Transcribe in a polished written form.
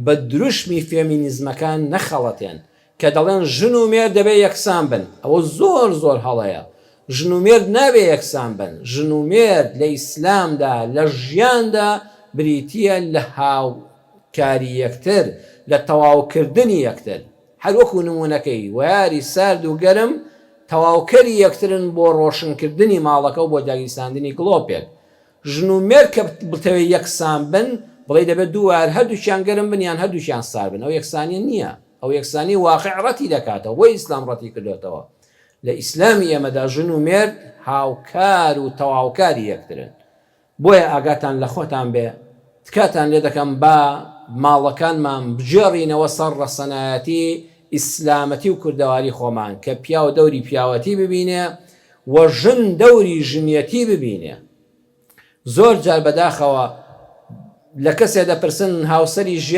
بە دروشمی فێمینیزمەکان نەخەڵەتێن کە دەڵێن ژن و مێرد دەبێ یەکسان بن. ئەوە زۆر زۆر هەڵەیە. ژن و مێرد نابێ یەکسان بن. ژن و مێرد لە ئیسلامدا لە ژیاندا بریتیە لە هاوکاری یەکتر، لە تەواوکردنی یەکتر. هەر وەکو نمونونەکەی ویاری سارد و گەرم تەواوکەری یەکترن بۆ ڕۆشنکردنی ماڵەکە و بۆ داگیرساندنی گڵۆپێک. ژن و مێرد کە بتەوێ یەکسان بن بڵێ دەبێت دووار هەردووچیان گەرم بن یان هەردووچیان سار بن. ئەو یەکسانی نییە. ئەو یەکسانی واقع ڕەتی دەکاتەوە، بۆی ئیسلام ڕەتی کردوێتەوە. لە ئیسلامی ئێمەدا ژن و مێرد هاوکار و تەواوکاری یەکترن. بۆیە ئاگاتان لە خۆتان بێ. تکاتان لێ دەکەم با ماڵەکانمان بجێڕینەوە سەر ڕەسەنایەتی ئیسلامەتی و کوردەواری خۆمان کە پیا و دەوری پیاوەتی ببینێ و ژن دەوری ژنیەتی ببینێ. زۆر جار بەداخەوە لە کەسێ دەپرسن هاوسەری ژیان